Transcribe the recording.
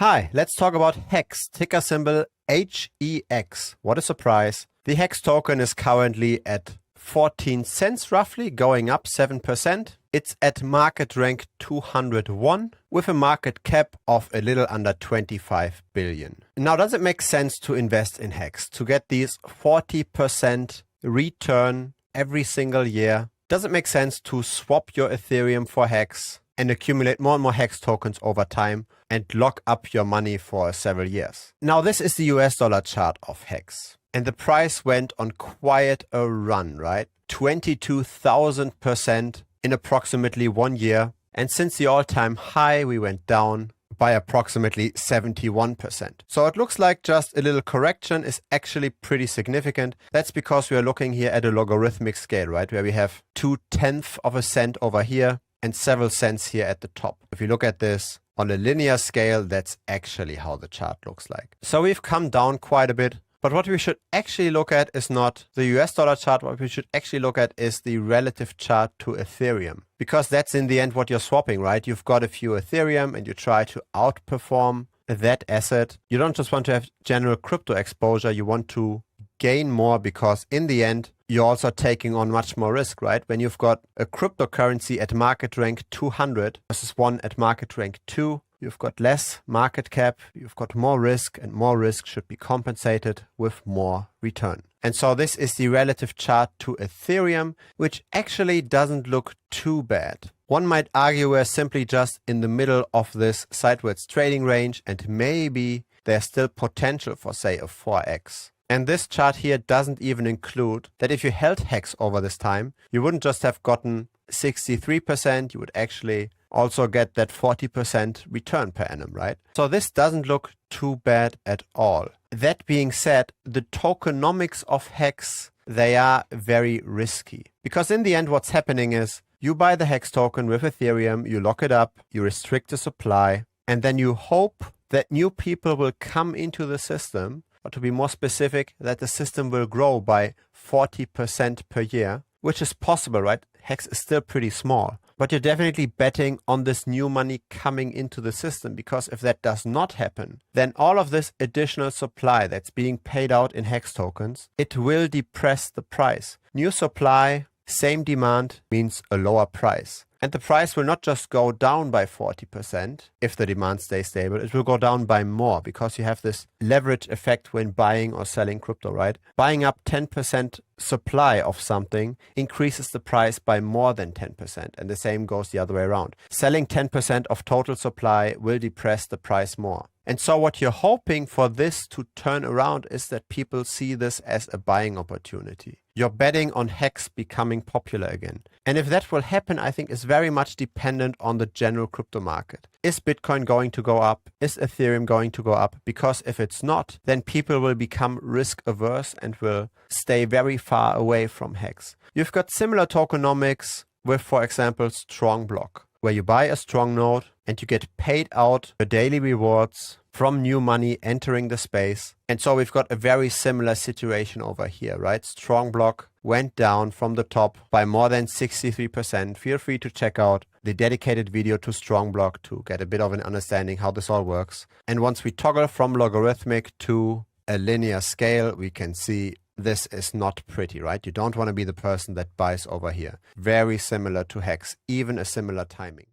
Hi, let's talk about HEX, ticker symbol HEX. What a surprise. The HEX token is currently at 14 cents roughly, going up 7%. It's at market rank 201 with a market cap of a little under 25 billion. Now, does it make sense to invest in HEX to get these 40% return every single year? Does it make sense to swap your Ethereum for HEX and accumulate more and more HEX tokens over time and lock up your money for several years? Now, this is the US dollar chart of HEX. And the price went on quite a run, right? 22,000% in approximately 1 year. And since the all-time high, we went down by approximately 71%. So it looks like just a little correction is actually pretty significant. That's because we are looking here at a logarithmic scale, right? Where we have 0.2 of a cent over here and several cents here at the top. If you look at this on a linear scale, that's actually how the chart looks like. So we've come down quite a bit. But what we should actually look at is not the US dollar chart. What we should actually look at is the relative chart to Ethereum. Because that's in the end what you're swapping, right? You've got a few Ethereum and you try to outperform that asset. You don't just want to have general crypto exposure. You want to gain more because in the end, you're also taking on much more risk, right? When you've got a cryptocurrency at market rank 200 versus one at market rank 2, you've got less market cap, you've got more risk, and more risk should be compensated with more return. And so this is the relative chart to Ethereum, which actually doesn't look too bad. One might argue we're simply just in the middle of this sideways trading range, and maybe there's still potential for, say, a 4x. And this chart here doesn't even include that if you held HEX over this time, you wouldn't just have gotten 63%, you would actually also get that 40% return per annum, right? So this doesn't look too bad at all. That being said, the tokenomics of HEX, they are very risky. Because in the end, what's happening is you buy the HEX token with Ethereum, you lock it up, you restrict the supply, and then you hope that new people will come into the system, or to be more specific, that the system will grow by 40% per year, which is possible, right? HEX is still pretty small, but you're definitely betting on this new money coming into the system, because if that does not happen, then all of this additional supply that's being paid out in HEX tokens, it will depress the price. New supply, same demand means a lower price. And the price will not just go down by 40% if the demand stays stable, it will go down by more because you have this leverage effect when buying or selling crypto, right? Buying up 10% supply of something increases the price by more than 10%, and the same goes the other way around. Selling 10% of total supply will depress the price more. And so what you're hoping for this to turn around is that people see this as a buying opportunity. You're betting on HEX becoming popular again. And if that will happen, I think is very much dependent on the general crypto market. Is Bitcoin going to go up? Is Ethereum going to go up? Because if it's not, then people will become risk averse and will stay very far away from HEX. You've got similar tokenomics with, for example, Strong Block, where you buy a strong node and you get paid out the daily rewards from new money entering the space. And so we've got a very similar situation over here, right? Strong Block went down from the top by more than 63%. Feel free to check out the dedicated video to Strong Block to get a bit of an understanding how this all works. And once we toggle from logarithmic to a linear scale, we can see this is not pretty, right? You don't want to be the person that buys over here. Very similar to HEX, even a similar timing.